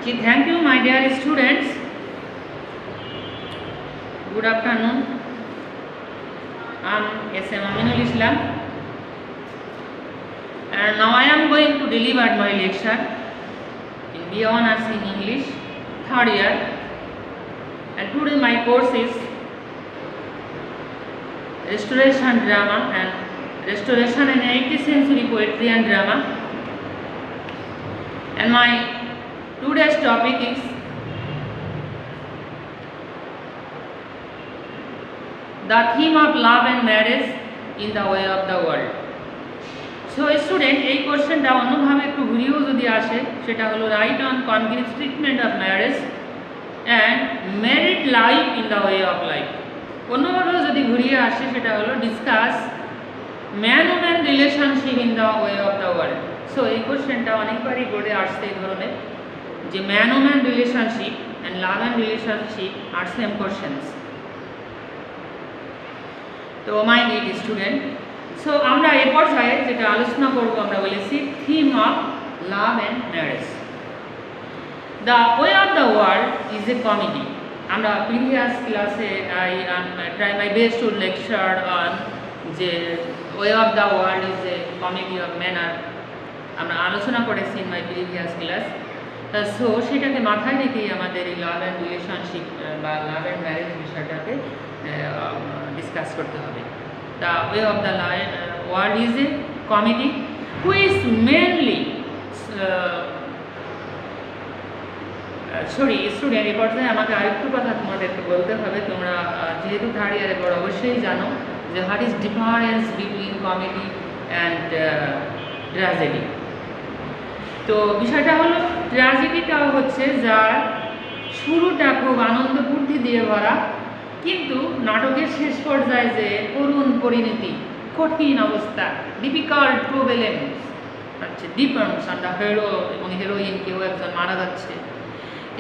Thank you, my dear students. Good afternoon. I am S.M. Aminul Islam, and now I am going to deliver my lecture in BA Honours in English, third year. And today my course is Restoration Drama and Restoration in 18th Century Poetry and Drama. And my today's topic is the theme of love and marriage in the way of the world. So student, এই কোশ্চেনটা অন্যভাবে একটু ঘুরিয়েও যদি আসে সেটা হলো right on concrete treatment of marriage and married life in the way of life. অন্যভাবেও যদি ঘুরিয়ে আসে সেটা হলো discuss man woman relationship in the way of the world. So এই কোশ্চেনটা অনেকবারই করে আসছে এই ধরনের যে man woman relationship and love and relationship are same questions. তো মাই ডিড স্টুডেন্ট, সো আমরা এই পর্যায়ে যেটা আলোচনা করবো আমরা বলেছি theme of love and marriage. The way of the world is a comedy. আমরা প্রিভিয়াস ক্লাসে I try my best to lecture on যে way of the world is a comedy of manner আমরা আলোচনা করেছি in my previous class. So সেটাকে মাথায় রেখেই আমাদের এই লাভ অ্যান্ড রিলেশনশিপ বা লাভ অ্যান্ড ম্যারেজ বিষয়টাকে ডিসকাস করতে হবে। The way of the world is a comedy which mainly student এই পর্যায়ে আমাকে আরেকটু কথা তোমাদেরকে বলতে হবে। তোমরা যেহেতু থার্ড ইয়ারে পড়ো অবশ্যই জানো যে what is difference between comedy and tragedy. তো বিষয়টা হলো ট্র্যাজেডিটাও হচ্ছে যার শুরুটা খুব আনন্দ ফুর্তি দিয়ে ভরা, কিন্তু নাটকের শেষ পর্যায়ে যে করুণ পরিণতি, কঠিন অবস্থা, ডিফিকাল্ট প্রবলেমস, আচ্ছা ডিপেন্ডস অন দ্য হিরো এবং হিরোইন, কেউ একজন মারা যাচ্ছে,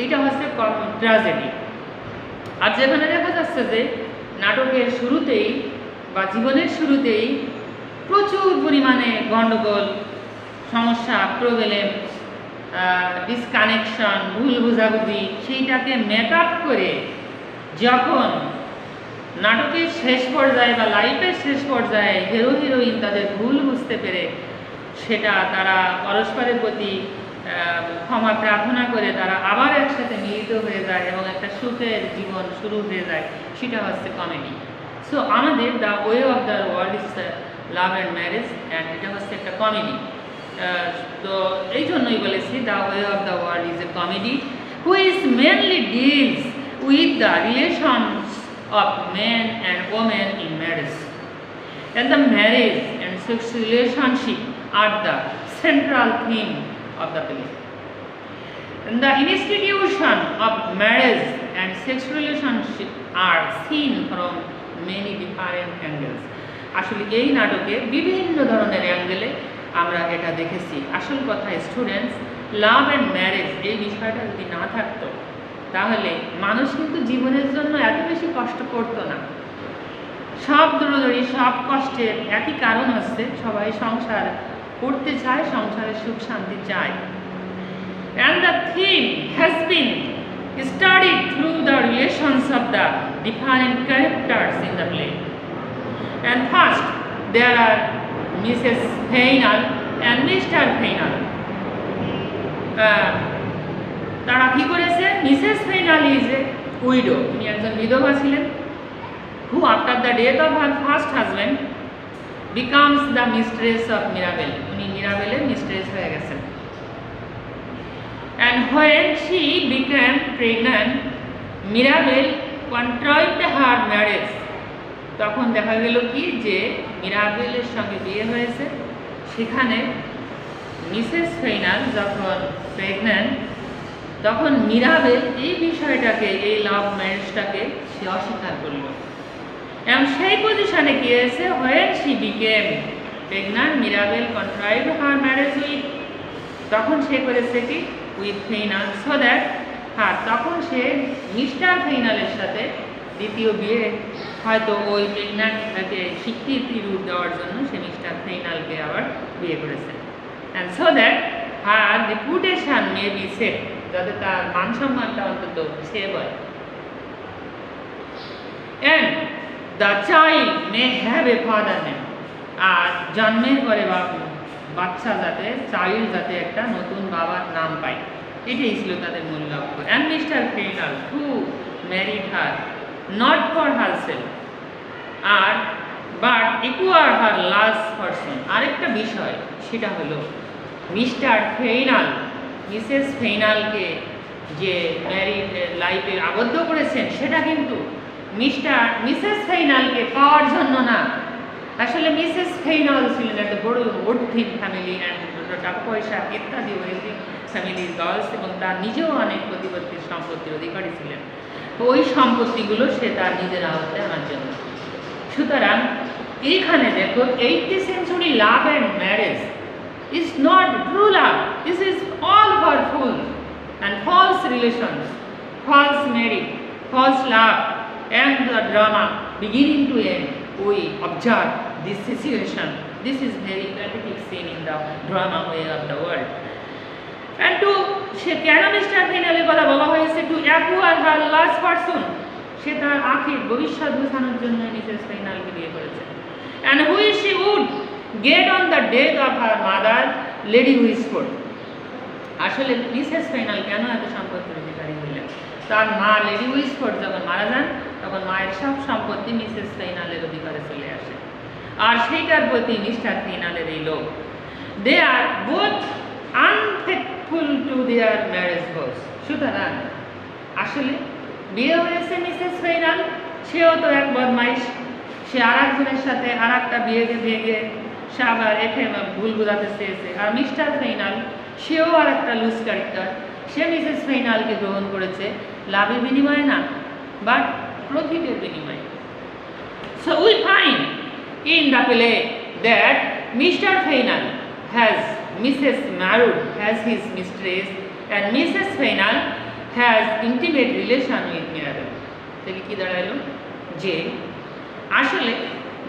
এইটা হচ্ছে ট্র্যাজেডি। আর যেখানে দেখা যাচ্ছে যে নাটকের শুরুতেই বা জীবনের শুরুতেই প্রচুর পরিমাণে গণ্ডগোল, সমস্যা, প্রবলেম, ডিসকানেকশন, ভুল বোঝাবুঝি, সেইটাকে মেকআপ করে যখন নাটকের শেষ পর্যায়ে বা লাইফের শেষ পর্যায়ে হিরো হিরোইন তাদের ভুল বুঝতে পেরে সেটা তারা পরস্পরের প্রতি ক্ষমা প্রার্থনা করে তারা আবার একসাথে মিলিত হয়ে যায় এবং একটা সুখের জীবন শুরু হয়ে যায়, সেটা হচ্ছে কমেডি। সো আমাদের the way of the world is love and marriage and এটা হচ্ছে একটা কমেডি। তো এই জন্যই বলেছি the way of the world is a comedy which mainly deals with the relations of men and women in marriage, and the marriage and sex relationship are the central theme of the play. And the institution of marriage and sex relationship are seen from many different angles. আসলে এই নাটকে বিভিন্ন ধরনের অ্যাঙ্গেলে আমরা এটা দেখেছি। আসল কথা স্টুডেন্টস, লাভ অ্যান্ড ম্যারেজ এই বিষয়টা যদি না থাকতো তাহলে মানুষ কিন্তু জীবনের জন্য এত বেশি কষ্ট করতো না। সব দৌড়দৌড়ি, সব কষ্টের একই কারণ হচ্ছে সবাই সংসার করতে চায়, সংসারের সুখ শান্তি চায়। And the theme has been studied through the relations of the different characters in the play. And first, there are Mrs. Fainall and Mr. Fainall. তারা কি করেছে? Mrs Fainall is a widow, উনি একজন বিধবা ছিলেন, who after the death of her first husband becomes the mistress of Mirabell, উনি মিরাবেলের mistress হয়ে গেছেন। And when she became pregnant Mirabell contrived her marriage, তখন দেখা গেল কি যে মিরাবেলের সঙ্গে বিয়ে হয়েছে, সেখানে মিসেস ফেইনাল যখন প্রেগন্যান্ট তখন মিরাবেল এই বিষয়টাকে, এই লাভ ম্যারেজটাকে সে অস্বীকার করল এবং সেই পজিশনে কি হয়েছে, when she became pregnant Mirabell contrived her marriage with, তখন সে করেছে কি উইথ ফেইনাল, সো দ্যাট তখন সে মিস্টার ফেইনালের সাথে দ্বিতীয় বিয়ে, হয়তো ওই প্রেগন্যান্টটাকে স্বীকৃতি রূপ দেওয়ার জন্য সে মিস্টার ফেইনালকে আবার বিয়ে করেছে। And so that her reputation may be saved যাতে তার মান সম্মানটা অন্তত সেভ হয়। And the child may have a father name, আর জন্মের পরে বাচ্চা যাতে একটা নতুন বাবার নাম পায়, এটাই ছিল তাদের মূল লক্ষ্য। And Mr Fainall who married her not for herself or but acquire her last person. আরেকটা বিষয় সেটা হলো মিস্টার ফেইনাল মিসেস ফেইনালকে যে ম্যারিড লাইফে আবদ্ধ করেছেন সেটা কিন্তু মিসেস ফেইনালকে পাওয়ার জন্য না। আসলে মিসেস ফেইনাল ছিলেন একটা বড় অর্থিক ফ্যামিলি অ্যান্ড টাকা পয়সা ইত্যাদি ওয়েলথি ফ্যামিলির গার্লস, এবং তার নিজেও অনেক প্রতিপত্তির সম্পত্তির অধিকারী ছিলেন। তো ওই সম্পত্তিগুলো সে তার নিজের আওতাতে আনার জন্য। সুতরাং এইখানে দেখো 18th century love and marriage is not true love. This is all for fools and false relations, false marriage, false love, and the drama beginning to end. We observe this situation. This is very pathetic scene in the drama way of the world. And to সে কেন Mr ফেইনালের কথা বলা হয়েছে to acquire her last person, সে তার আখির ভবিষ্যৎ বোঝানোর জন্য মিসেস ফেইনালকে বিয়ে করেছে। And who is she would get on the death of her mother, Lady Whisford. আসলে মিসেস ফেইনাল কেন এত সম্পত্তির অধিকারী হইলেন? তার মা লেডি উইসফোর্ড যখন মারা যান তখন মায়ের সব সম্পত্তি মিসেস ফেইনালের অধিকারে চলে আসে, আর সেইটার প্রতি মিস্টার ফেইনালের এই লোক। They are both unfaithful to their marriage vows. সুতরাং আসলে বিয়ে হয়েছে মিসেস ফেইনাল, সেও তো এক বদমাইশ, সে আর একজনের সাথে আর একটা বিয়েকে ভেঙে সে আবার একে ভুল বোঝাতে চেয়েছে। আর মিস্টার ফেইনাল সেও আর একটা লুজ ক্যারেক্টার, সে মিসেস ফেইনালকে গ্রহণ করেছে লাভের বিনিময়ে না, বাট প্রফিটের বিনিময়ে। So we find in the play that Mr Fainall has Mrs Marwood has his mistress and Mrs Fainall has intimate relation with Mirabell. তাহলে কি দাঁড়ালো যে আসলে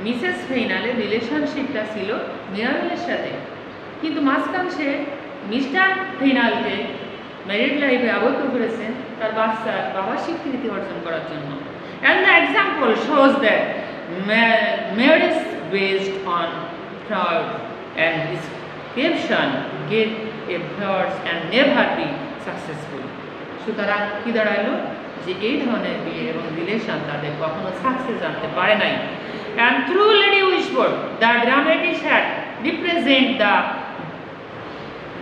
মিসেস ফেইনালের রিলেশনশিপটা ছিল মিরাবেলের সাথে, কিন্তু মাঝখান সে মিস্টার ফেইনালকে ম্যারিড লাইফে আবদ্ধ করেছেন তার বাচ্চার বাবার স্বীকৃতি অর্জন করার জন্য। And the example shows that marriage based on fraud and description get a flaws and never be successful. সুতরাং কী দাঁড়ালো যে এই ধরনের বিয়ে এবং রিলেশন তাদের কখনো সাকসেস আনতে পারে নাই। And through Lady Wishford, the dramatician represent the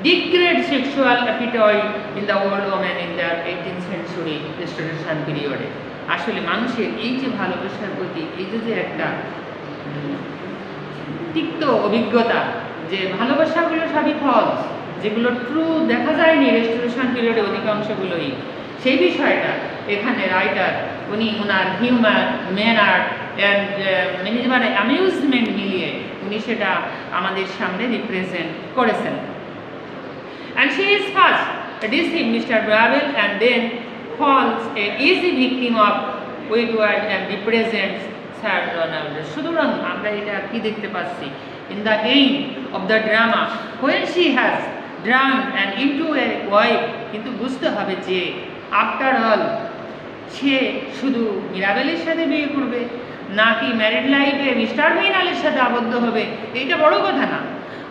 degraded sexual appetite in the old woman in the 18th century restoration period. আসলে মানুষের এই যে ভালোবাসার প্রতি এই যে একটা তিক্ত অভিজ্ঞতা, যে ভালোবাসাগুলো সবই ফলস, যেগুলো ট্রু দেখা যায়নি রেস্টোরেশন পিরিয়ডে অধিকাংশগুলোই, সেই বিষয়টা এখানে রাইটার উনি ওনার humour manner and management amusement মিলিয়ে উনি সেটা আমাদের সামনে রিপ্রেজেন্ট করেছেন। And she is first deceive Mr Bravel and then falls a easy victim of উইডওয়ার্ড অ্যান্ড রিপ্রেজেন্টস স্যার রোনাল্ডো। সুতরাং আমরা এটা কি দেখতে পাচ্ছি in the end of the drama when she has drawn and into a wife, কিন্তু বুঝতে হবে যে আফটার অল সে শুধু মিরাবেলের সাথে বিয়ে করবে নাকি ম্যারিড লাইফে মিস্টার ফেইনালের সাথে আবদ্ধ হবে, এইটা বড় কথা না।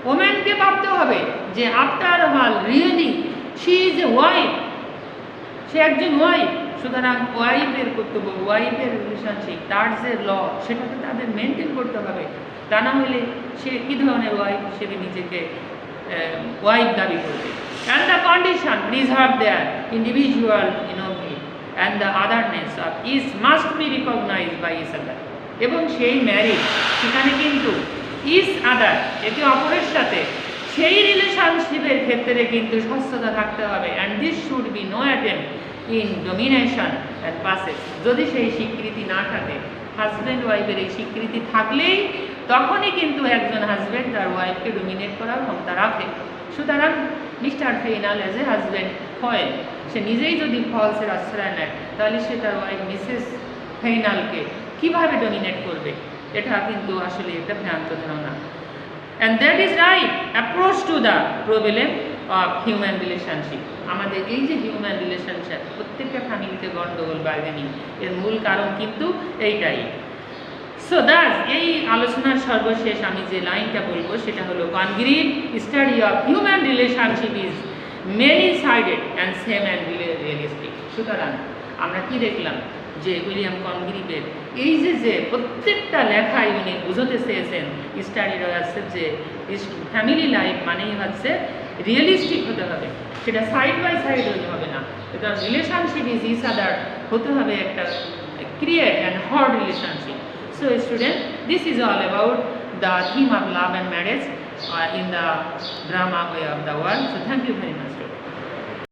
ওম্যানকে ভাবতে হবে যে after all really she is a wife, সে একজন ওয়াইফ। সুতরাং ওয়াইফের কর্তব্য, ওয়াইফের রিলেশনশিপ তার যে ল সেটাকে তাদের মেনটেন করতে হবে, তা না হলে সে কী ধরনের ওয়াইফ হিসেবে নিজেকে ওয়াইফ দাবি করবে। And the condition preserve their individual ইনোভি and the otherness of is must be recognise by each other. এবং সেই ম্যারিজ সেখানে কিন্তু ইচ আদার একে অপরের সাথে সেই রিলেশনশিপের ক্ষেত্রে কিন্তু স্বচ্ছতা থাকতে হবে। And this should be no attempt in domination and passes. যদি সেই স্বীকৃতি না থাকে, হাজব্যান্ড ওয়াইফের এই স্বীকৃতি থাকলেই তখনই কিন্তু একজন হাজব্যান্ড তার ওয়াইফকে ডমিনেট করার ক্ষমতা রাখে। সুতরাং মিস্টার ফেইনাল এজ এ হাজব্যান্ড হয়, সে নিজেই যদি ফলসের আশ্রয় নেয় তাহলে সে তার ওয়াইফ মিসেস ফেইনালকে কীভাবে ডমিনেট করবে, এটা কিন্তু আসলে একটা ভ্রান্ত ধারণা। And that is right approach to the problem of human relationship. আমাদের এই যে হিউম্যান রিলেশনশিপ, প্রত্যেকটা ফ্যামিলিতে গণ্ডগোল বার্গেনিং, এর মূল কারণ কিন্তু এইটাই। সো দ্যাট এই আলোচনার সর্বশেষ আমি যে লাইনটা বলবো সেটা হলো, Congreve study of human relationship is many sided and same and realistic. সুতরাং আমরা কি দেখলাম যে উইলিয়াম কনগ্রিভের এই যে প্রত্যেকটা লেখায় উনি বুঝতে চেয়েছেন, স্টাডির হচ্ছে যে ফ্যামিলি লাইফ মানেই হচ্ছে রিয়েলিস্টিক হতে হবে, সেটা সাইড বাই সাইড হতে হবে না, because relationship is each other হতে হবে একটা create and hard relationship. So student, this is all about the theme of love and marriage in the drama way of the world. So thank you very much.